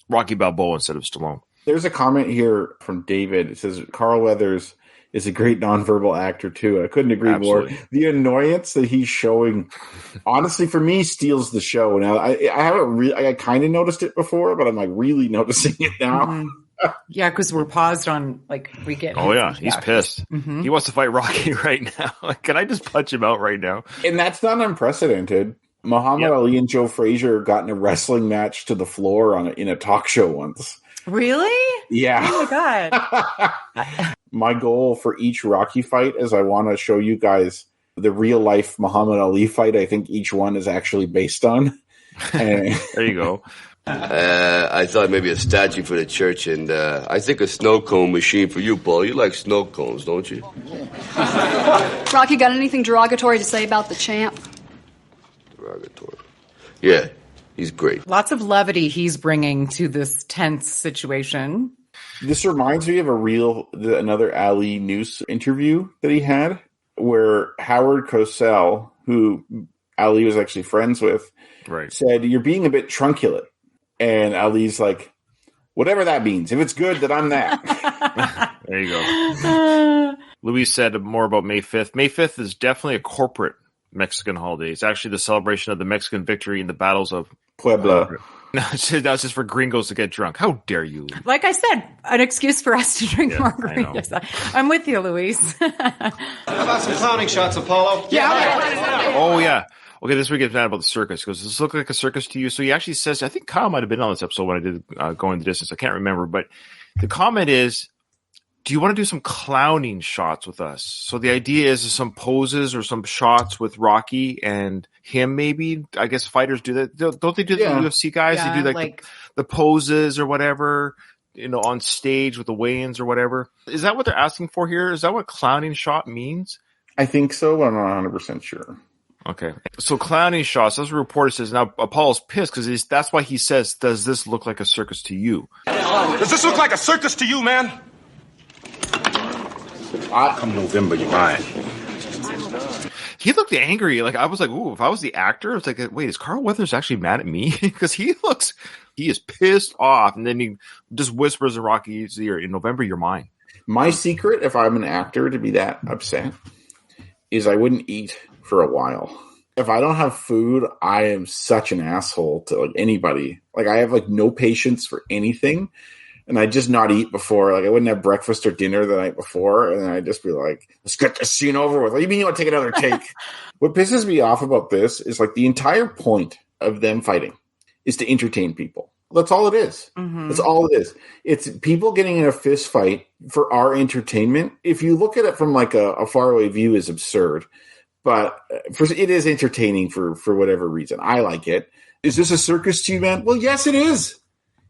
Rocky Balboa instead of Stallone. There's a comment here from David. It says, Carl Weathers is a great nonverbal actor, too. I couldn't agree more. The annoyance that he's showing, honestly, for me, steals the show. Now, I haven't really, I kind of noticed it before, but I'm like really noticing it now. Yeah, because we're paused on we get. Oh yeah, he's pissed. He wants to fight Rocky right now. Can I just punch him out right now? And that's not unprecedented. Muhammad Ali and Joe Frazier got in a wrestling match to the floor in a talk show once. Really? Yeah. Oh my god. My goal for each Rocky fight is I want to show you guys the real life Muhammad Ali fight. I think each one is actually based on. There you go. I thought maybe a statue for the church, and I think a snow cone machine for you, Paul. You like snow cones, don't you? Rocky, got anything derogatory to say about the champ? Derogatory? Yeah, he's great. Lots of levity he's bringing to this tense situation. This reminds me of another Ali News interview that he had, where Howard Cosell, who Ali was actually friends with, said, "You're being a bit trunculate." And Ali's like, whatever that means. If it's good, then I'm that. There you go. Luis said more about May 5th. May 5th is definitely a corporate Mexican holiday. It's actually the celebration of the Mexican victory in the battles of Puebla. That's just for gringos to get drunk. How dare you? Like I said, an excuse for us to drink margaritas. I'm with you, Luis. How about some clowning shots, Apollo? Oh, yeah. Okay, this week it's mad about the circus. He goes, does this look like a circus to you? So he actually says, I think Kyle might have been on this episode when I did Going the Distance. I can't remember. But the comment is, do you want to do some clowning shots with us? So the idea is some poses or some shots with Rocky and him maybe. I guess fighters do that. Don't they do that? The UFC guys? Yeah, they do like the poses or whatever, on stage with the weigh-ins or whatever. Is that what they're asking for here? Is that what clowning shot means? I think so, but I'm not 100% sure. Okay. So clowning shots, as the reporter says, now Apollo's pissed because that's why he says, does this look like a circus to you? Does this look like a circus to you, man? Come November, you're mine. He looked angry. Like, I was like, ooh, if I was the actor, I was like, wait, is Carl Weathers actually mad at me? Because he is pissed off. And then he just whispers in Rocky's ear, in November, you're mine. My secret, if I'm an actor to be that upset, is I wouldn't eat for a while. If I don't have food, I am such an asshole to anybody. Like, I have no patience for anything, and I just not eat before. Like, I wouldn't have breakfast or dinner the night before, and then I'd just be like, let's get this scene over with. What do you mean you want to take another take? What pisses me off about this is the entire point of them fighting is to entertain people. That's all it is. Mm-hmm. That's all it is. It's people getting in a fist fight for our entertainment. If you look at it from a faraway view, is absurd. But it is entertaining for whatever reason. I like it. Is this a circus to you, man? Well, yes, it is.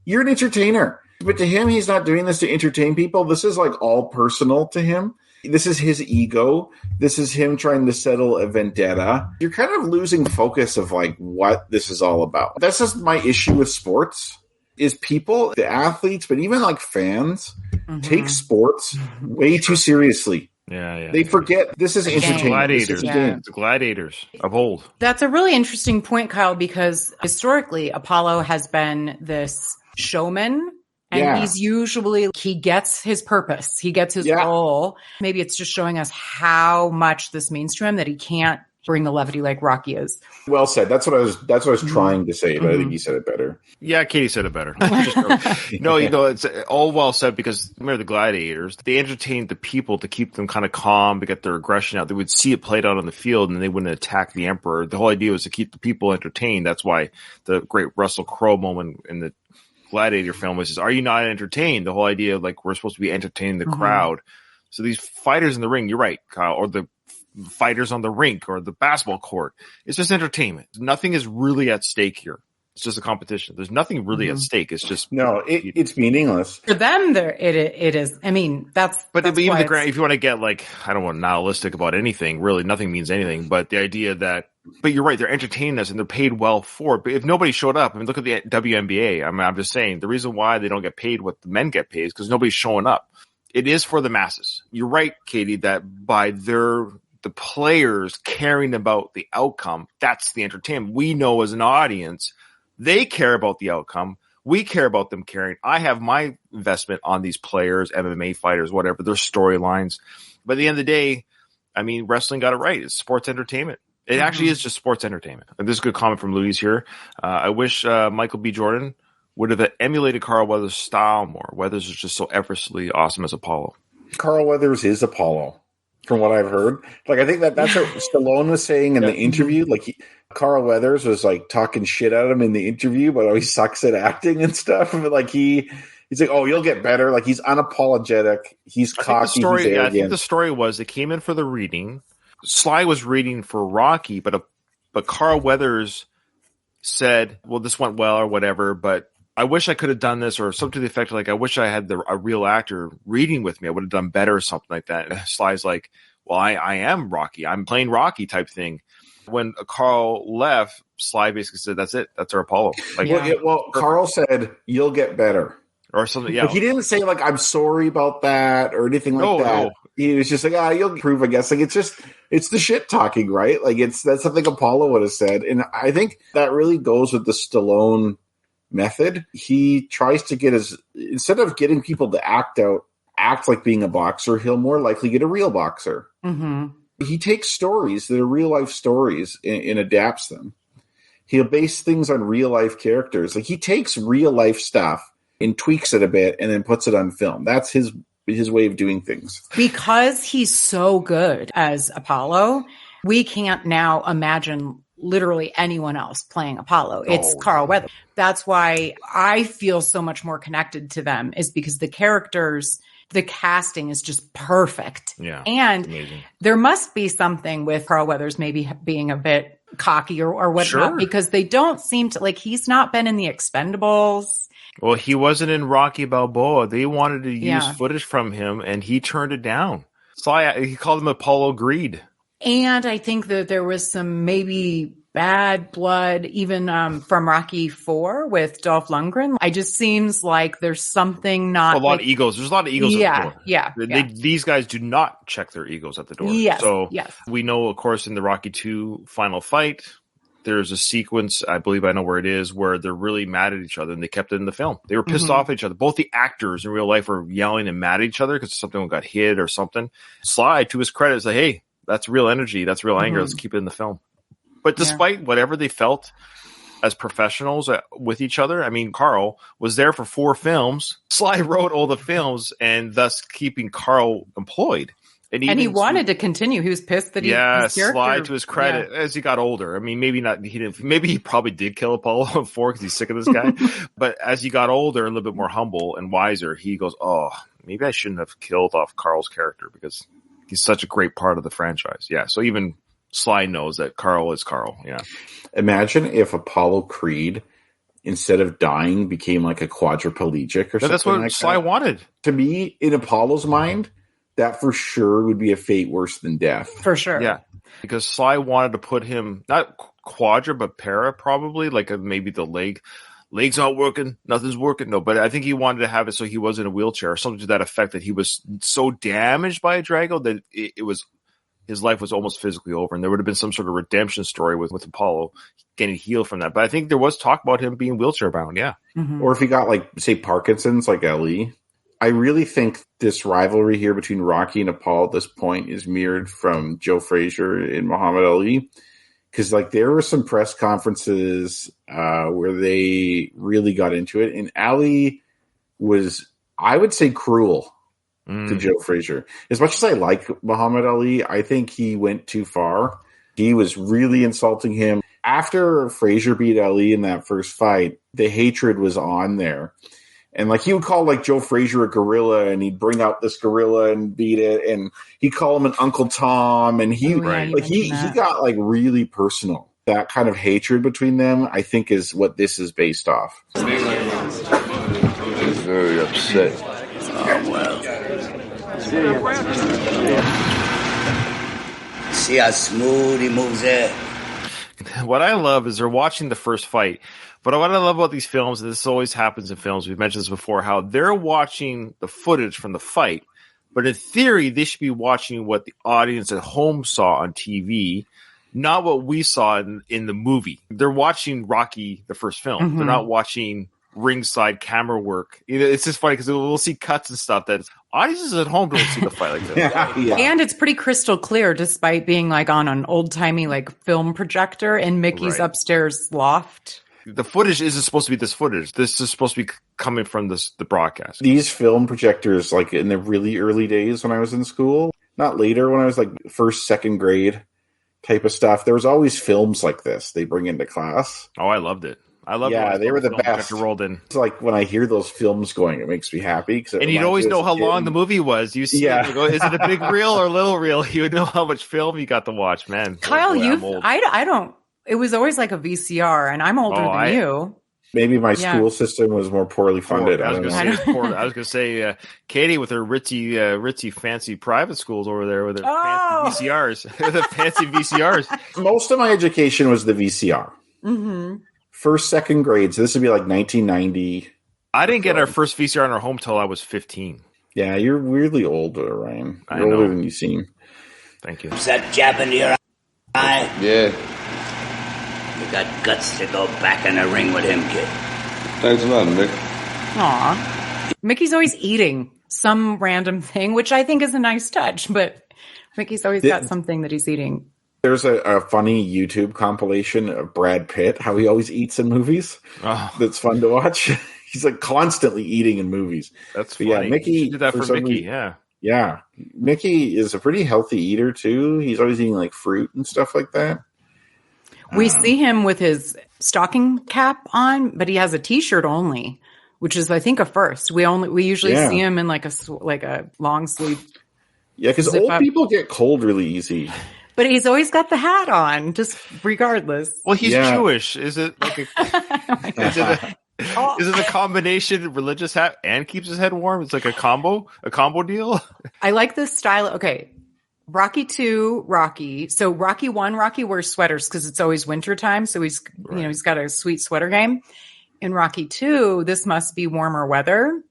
You're an entertainer. But to him, he's not doing this to entertain people. This is all personal to him. This is his ego. This is him trying to settle a vendetta. You're kind of losing focus of what this is all about. That's just my issue with sports is people, the athletes, but even fans, take sports way too seriously. Yeah. They forget this is entertainment. Gladiators. The gladiators of old. That's a really interesting point, Kyle, because historically Apollo has been this showman. And he gets his purpose. He gets his goal. Maybe it's just showing us how much this means to him that he can't bring the levity like Rocky is. Well said. That's what I was trying to say, but I think he said it better. Yeah, Katie said it better. No, it's all well said because remember the gladiators, they entertained the people to keep them kind of calm, to get their aggression out. They would see it played out on the field and they wouldn't attack the emperor. The whole idea was to keep the people entertained. That's why the great Russell Crowe moment in the Gladiator film was, are you not entertained? The whole idea of we're supposed to be entertaining the crowd. So these fighters in the ring, you're right, Kyle, or the fighters on the rink or the basketball court, it's just entertainment. Nothing is really at stake here. It's just a competition. There's nothing really at stake. It's just it's meaningless for them. It is. I mean, that's even if you want to get I don't want nihilistic about anything. Really, nothing means anything. But the idea that, but you're right, they're entertaining us and they're paid well for it. But if nobody showed up, look at the WNBA. I'm just saying the reason why they don't get paid what the men get paid is because nobody's showing up. It is for the masses. You're right, Katie, that by the players caring about the outcome, that's the entertainment. We know as an audience. They care about the outcome. We care about them caring. I have my investment on these players, MMA fighters, whatever, their storylines. But at the end of the day, wrestling got it right. It's sports entertainment. It actually is just sports entertainment. And this is a good comment from Louise here. I wish Michael B. Jordan would have emulated Carl Weathers' style more. Weathers is just so effortlessly awesome as Apollo. Carl Weathers is Apollo, from what I've heard. I think that's what Stallone was saying in the interview. Carl Weathers was talking shit at him in the interview, but he sucks at acting and stuff. But he's like, oh, you'll get better. He's unapologetic. He's cocky. I think the story was they came in for the reading. Sly was reading for Rocky, but Carl Weathers said, well, this went well or whatever, but I wish I could have done this, or something to the effect I wish I had a real actor reading with me. I would have done better or something like that. And Sly's like, well, I am Rocky. I'm playing Rocky type thing. When Carl left, Sly basically said, that's it. That's our Apollo. Carl said, you'll get better. Or something, yeah. He didn't say, I'm sorry about that or anything like that. No. He was just you'll improve, I guess. It's the shit talking, right? That's something Apollo would have said. And I think that really goes with the Stallone method. He tries to instead of getting people to act like being a boxer, he'll more likely get a real boxer. Mm-hmm. He takes stories that are real life stories and adapts them. he'll base things on real life characters. Like he takes real life stuff and tweaks it a bit and then puts it on film. That's his way of doing things. Because he's so good as Apollo, we can't now imagine literally anyone else playing Apollo. It's Carl Weathers. That's why I feel so much more connected to them, is because the characters, the casting is just perfect. Yeah. And amazing. There must be something with Carl Weathers maybe being a bit cocky or whatnot, because they don't seem to, like, he's not been in the Expendables. Well, he wasn't in Rocky Balboa. They wanted to use footage from him, and he turned it down. So he called him Apollo Greed. And I think that there was some maybe bad blood even from Rocky IV with Dolph Lundgren. It just seems like there's something not... A lot of egos. There's a lot of egos at the door. Yeah. These guys do not check their egos at the door. Yes, so yes. We know, of course, in the Rocky II final fight, there's a sequence, I believe I know where it is, where they're really mad at each other, and they kept it in the film. They were pissed off at each other. Both the actors in real life were yelling and mad at each other because something got hit or something. Sly, to his credit, is like, hey, that's real energy. That's real anger. Let's keep it in the film. But despite whatever they felt as professionals with each other, I mean, Carl was there for 4 films. Sly wrote all the films and thus keeping Carl employed. And he wanted to continue. He was pissed that his character... Sly, to his credit, as he got older. I mean, maybe he probably did kill Apollo 4 because he's sick of this guy. But as he got older and a little bit more humble and wiser, he goes, oh, maybe I shouldn't have killed off Carl's character because he's such a great part of the franchise. Yeah, so even Sly knows that Carl is Carl. Yeah. Imagine if Apollo Creed, instead of dying, became like a quadriplegic or something. That's what like Sly wanted. To me, in Apollo's mind, that for sure would be a fate worse than death. For sure. Yeah. Because Sly wanted to put him, not quadra, but para, probably, like maybe the leg's not working, nothing's working. No, but I think he wanted to have it so he was in a wheelchair or something to that effect, that he was so damaged by a Drago that it was, his life was almost physically over, and there would have been some sort of redemption story with Apollo getting healed from that. But I think there was talk about him being wheelchair bound. Yeah. Or if he got, like, say, Parkinson's, like Ali. I really think this rivalry here between Rocky and Apollo at this point is mirrored from Joe Frazier and Muhammad Ali. Because, like, there were some press conferences where they really got into it. And Ali was, I would say, cruel to Joe Frazier. As much as I like Muhammad Ali, I think he went too far. He was really insulting him. After Frazier beat Ali in that first fight, the hatred was on there. And, like, he would call, like, Joe Frazier a gorilla, and he'd bring out this gorilla and beat it, and he'd call him an Uncle Tom, and he got, like, really personal. That kind of hatred between them, I think, is what this is based off. He's very upset. Oh, well. See how smooth he moves it? What I love is they're watching the first fight. But what I love about these films, and this always happens in films, we've mentioned this before, how they're watching the footage from the fight, but in theory, they should be watching what the audience at home saw on TV, not what we saw in the movie. They're watching Rocky, the first film. They're not watching ringside camera work. It's just funny because we'll see cuts and stuff that audiences at home don't see the fight like this. And it's pretty crystal clear, despite being like on an old-timey like film projector in Mickey's upstairs loft. The footage isn't supposed to be this footage. This is supposed to be coming from the broadcast. These film projectors, like in the really early days when I was in school, not later when I was like first, second grade type of stuff, there was always films like this they bring into class. Oh, I loved it. I loved it. Yeah, they were the best. Rolled in. It's like when I hear those films going, it makes me happy. And you'd always know how long the movie was. You see, you go, is it a big reel or a little reel? You would know how much film you got to watch, man. Kyle, I don't. It was always like a VCR, and I'm older than you. Maybe my school system was more poorly funded. I was going to say, Katie with her ritzy, fancy private schools over there with her fancy VCRs. The fancy VCRs. Most of my education was the VCR. First, second grade. So this would be like 1990. I didn't get our first VCR in our home till I was 15. Yeah, you're weirdly older, Ryan. You're older than you seem. Thank you. Is that jab into your eye? Yeah. You got guts to go back in the ring with him, kid. Thanks a lot, Mick. Aw. Mickey's always eating some random thing, which I think is a nice touch, but Mickey's always got something that he's eating. There's a funny YouTube compilation of Brad Pitt, how he always eats in movies. Oh. That's fun to watch. He's like constantly eating in movies. That's But funny. yeah, Mickey You did that for Mickey, reason, yeah. Mickey is a pretty healthy eater too. He's always eating like fruit and stuff like that. We see him with his stocking cap on, but he has a t-shirt only, which is, I think, a first. We usually see him in like a long sleeve. Yeah, because old people get cold really easy. But he's always got the hat on, just regardless. Well, he's Jewish. Is it like is it a combination religious hat and keeps his head warm? It's like a combo deal. I like this style. Okay. Rocky 2, Rocky. So Rocky 1, Rocky wears sweaters because it's always wintertime. So he's got a sweet sweater game. In Rocky 2, this must be warmer weather.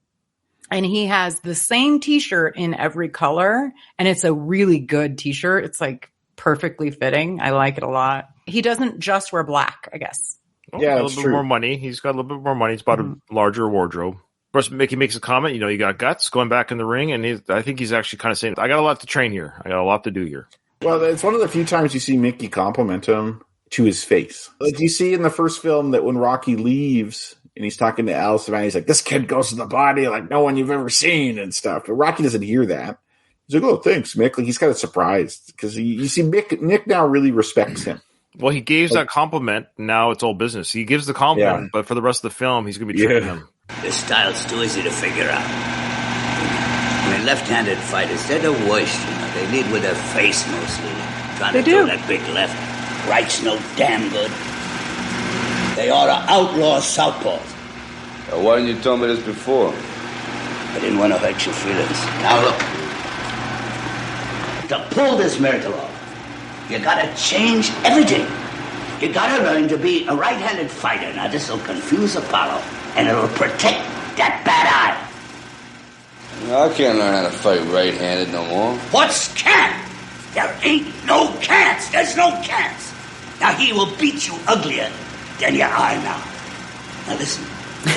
And he has the same t-shirt in every color. And it's a really good t-shirt. It's like perfectly fitting. I like it a lot. He doesn't just wear black, I guess. Well, yeah, a little bit more money. He's got a little bit more money. He's bought a larger wardrobe. Of course, Mickey makes a comment, you got guts going back in the ring. And I think he's actually kind of saying, I got a lot to train here. I got a lot to do here. Well, it's one of the few times you see Mickey compliment him to his face. Like you see in the first film that when Rocky leaves and he's talking to Al Savannah, he's like, this kid goes to the body like no one you've ever seen and stuff. But Rocky doesn't hear that. He's like, oh, thanks, Mick. Like he's kind of surprised because you see Nick now really respects him. Well, he gave that compliment. Now it's all business. He gives the compliment, but for the rest of the film, he's going to be training him. This style's too easy to figure out. I mean, left-handed fighters, they're the worst. They lead with their face mostly. Trying to throw that big left. Right's no damn good. They ought to outlaw southpaws. Why didn't you tell me this before? I didn't want to hurt your feelings. Now look. To pull this miracle off, you gotta change everything. You gotta learn to be a right-handed fighter. Now this'll confuse Apollo, and it'll protect that bad eye. I can't learn how to fight right-handed no more. What's can't? There ain't no can'ts. There's no can'ts. Now he will beat you uglier than you are now. Now listen,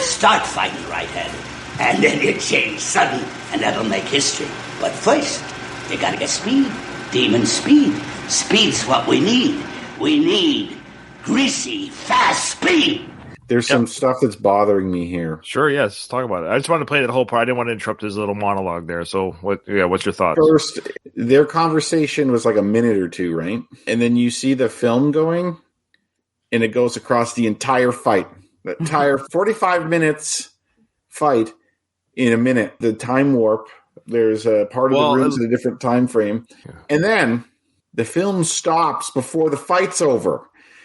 start fighting right-handed, and then you change sudden, and that'll make history. But first, you gotta get speed. Demon speed. Speed's what we need. We need greasy, fast speed. There's some stuff that's bothering me here. Sure, yes. Let's talk about it. I just wanted to play that whole part. I didn't want to interrupt his little monologue there. So, what's your thoughts? First, their conversation was like a minute or two, right? And then you see the film going, and it goes across the entire fight. The entire 45 minutes fight in a minute. The time warp. There's a part of the room's in a different time frame. And then the film stops before the fight's over.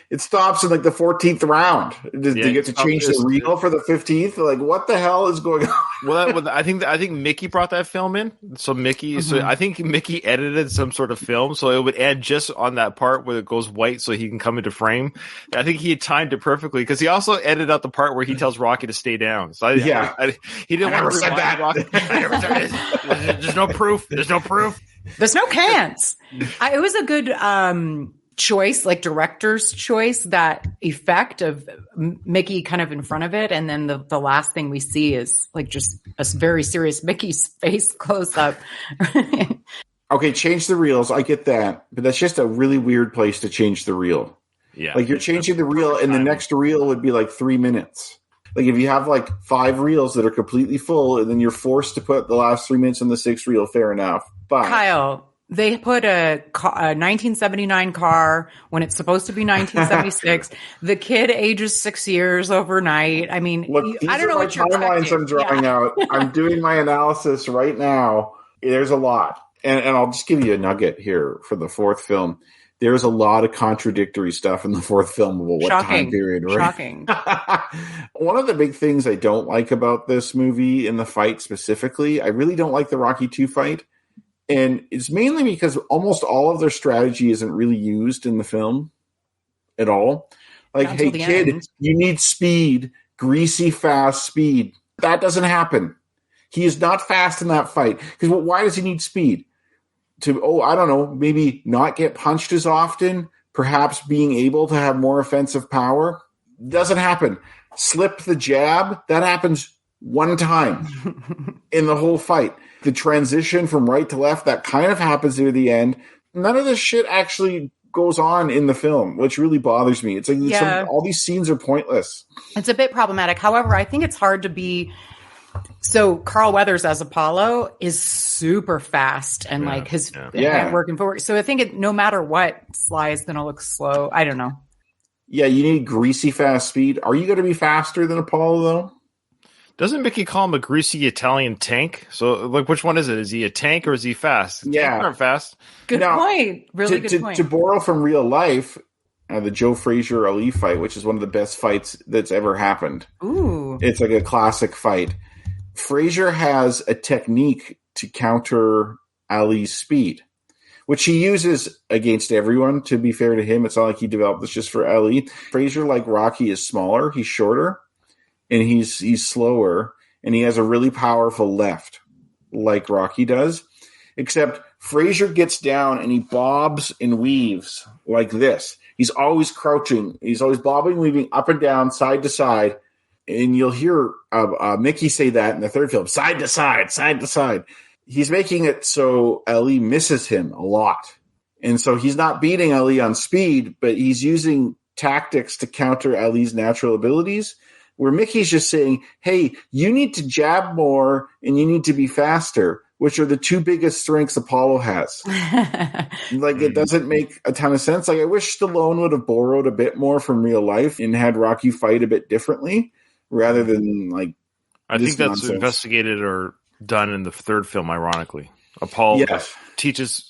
It stops in like the 14th round. Did they get to change the reel for the 15th? Like, what the hell is going on? Well, I think Mickey brought that film in. So I think Mickey edited some sort of film, so it would end just on that part where it goes white, so he can come into frame. I think he had timed it perfectly because he also edited out the part where he tells Rocky to stay down. So he didn't want to said that. Rocky. I never said it. There's no proof. There's no proof. There's no cans. It was a good choice, like director's choice, that effect of Mickey kind of in front of it. And then the last thing we see is like just a very serious Mickey's face close up. Okay, change the reels. I get that. But that's just a really weird place to change the reel. Yeah. Like you're changing the reel and the next reel would be like 3 minutes. Like if you have like 5 reels that are completely full and then you're forced to put the last 3 minutes on the 6th reel, fair enough. But Kyle, they put a 1979 car when it's supposed to be 1976. The kid ages 6 years overnight. I mean, look, I don't know what your timelines I'm drawing out. I'm doing my analysis right now. There's a lot. And I'll just give you a nugget here for the 4th film. There's a lot of contradictory stuff in the 4th film about what time period. Right? Shocking. One of the big things I don't like about this movie in the fight specifically, I really don't like the Rocky 2 fight. And it's mainly because almost all of their strategy isn't really used in the film at all. Like, hey, kid, you need speed, greasy, fast speed. That doesn't happen. He is not fast in that fight. Because why does he need speed? I don't know, maybe not get punched as often, perhaps being able to have more offensive power. Doesn't happen. Slip the jab, that happens one time in the whole fight. The transition from right to left, that kind of happens near the end. None of this shit actually goes on in the film, which really bothers me. It's like all these scenes are pointless. It's a bit problematic. However, I think it's hard to be. So Carl Weathers as Apollo is super fast and like his working forward. So I think no matter what, Sly is going to look slow. I don't know. Yeah, you need greasy fast speed. Are you going to be faster than Apollo though? Doesn't Mickey call him a greasy Italian tank? So, like, which one is it? Is he a tank or is he fast? Yeah, tanks aren't fast. Good point. Really good point. To borrow from real life, the Joe Frazier Ali fight, which is one of the best fights that's ever happened. Ooh, it's like a classic fight. Frazier has a technique to counter Ali's speed, which he uses against everyone. To be fair to him, it's not like he developed this just for Ali. Frazier, like Rocky, is smaller. He's shorter. And he's slower, and he has a really powerful left, like Rocky does. Except Frazier gets down and he bobs and weaves like this. He's always crouching. He's always bobbing, weaving up and down, side to side. And you'll hear Mickey say that in the third film, side to side, side to side. He's making it so Ali misses him a lot. And so he's not beating Ali on speed, but he's using tactics to counter Ali's natural abilities. Where Mickey's just saying, hey, you need to jab more and you need to be faster, which are the two biggest strengths Apollo has. Like, it doesn't make a ton of sense. Like, I wish Stallone would have borrowed a bit more from real life and had Rocky fight a bit differently rather than, like, I think that's nonsense. Investigated or done in the third film, ironically. Apollo teaches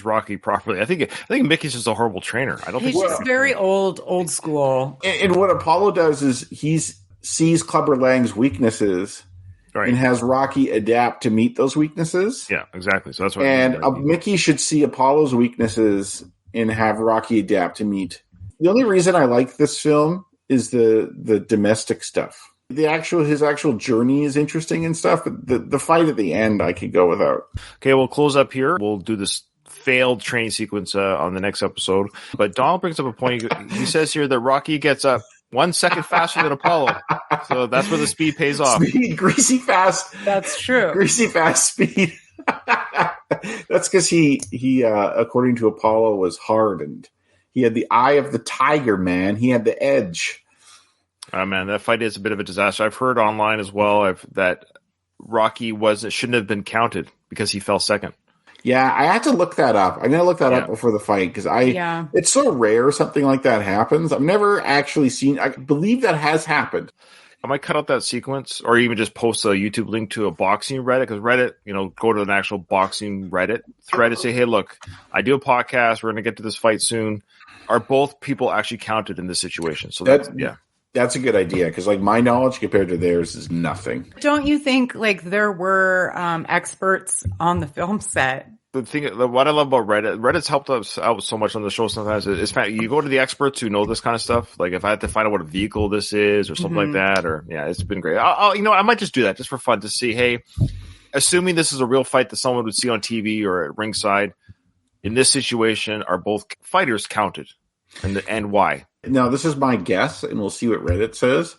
Rocky properly. I think Mickey's just a horrible trainer. I don't think he's just very old school. And what Apollo does is he sees Clubber Lang's weaknesses and has Rocky adapt to meet those weaknesses. Yeah, exactly. So that's what. And Mickey should see Apollo's weaknesses and have Rocky adapt to meet. The only reason I like this film is the domestic stuff. His actual journey is interesting and stuff, but the fight at the end I could go without. Okay, we'll close up here. We'll do this failed training sequence on the next episode. But Donald brings up a point. He says here that Rocky gets up 1 second faster than Apollo. So that's where the speed pays off. Speed, greasy fast. That's true. Greasy fast speed. That's because he according to Apollo, was hardened. He had the eye of the tiger, man. He had the edge. Man, that fight is a bit of a disaster. I've heard online as well that Rocky shouldn't have been counted because he fell second. Yeah, I had to look that up. I'm going to look that up before the fight because it's so rare something like that happens. I've never actually seen. I believe that has happened. I might cut out that sequence or even just post a YouTube link to a boxing Reddit because Reddit, go to an actual boxing Reddit thread and say, hey, look, I do a podcast. We're going to get to this fight soon. Are both people actually counted in this situation? So that's a good idea because, like, my knowledge compared to theirs is nothing. Don't you think, like, there were experts on the film set? What I love about Reddit's helped us out so much on the show sometimes. You go to the experts who know this kind of stuff. Like, if I had to find out what a vehicle this is or something like that, it's been great. I might just do that just for fun to see, hey, assuming this is a real fight that someone would see on TV or at ringside, in this situation, are both fighters counted and why? Now, this is my guess, and we'll see what Reddit says.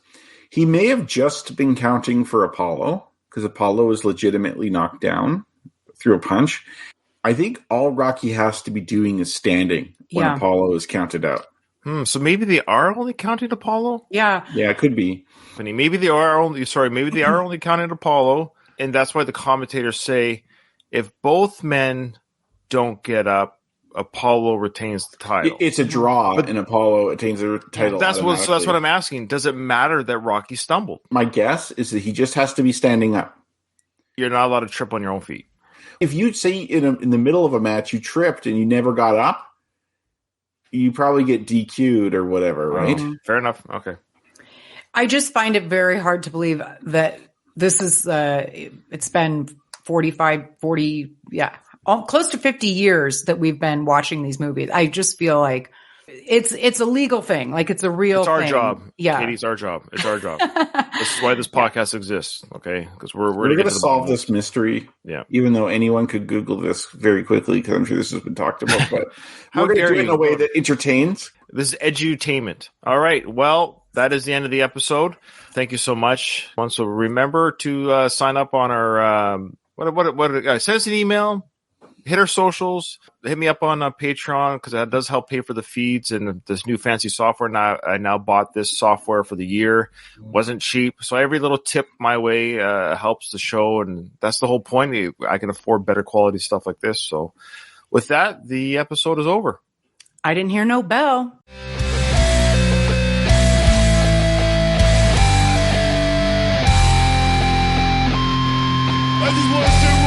He may have just been counting for Apollo, because Apollo was legitimately knocked down through a punch. I think all Rocky has to be doing is standing when Apollo is counted out. So maybe they are only counting Apollo? Yeah. Yeah, it could be. Maybe they are only counting Apollo, and that's why the commentators say if both men don't get up, Apollo retains the title. It's a draw, and Apollo attains the title. That's what I'm asking. Does it matter that Rocky stumbled? My guess is that he just has to be standing up. You're not allowed to trip on your own feet. If you say in the middle of a match you tripped and you never got up, you probably get DQ'd or whatever, right? Fair enough. Okay. I just find it very hard to believe that this is it's been 40, close to 50 years that we've been watching these movies. I just feel like it's a legal thing. Like, it's a real thing. It's our job. Yeah. Katie, it's our job. It's our job. This is why this podcast exists. Okay. Because we're going to solve this mystery. Yeah. Even though anyone could Google this very quickly, because I'm sure this has been talked about, but we're going to do it in a way that entertains. This is edutainment. All right. Well, that is the end of the episode. Thank you so much. So remember to sign up on our, send us an email. hit our socials. Hit me up on Patreon because that does help pay for the feeds and this new fancy software. Now I now bought this software for the year. Wasn't cheap, so every little tip my way helps the show, and that's the whole point. I can afford better quality stuff like this. So, with that, the episode is over. I didn't hear no bell. I just want to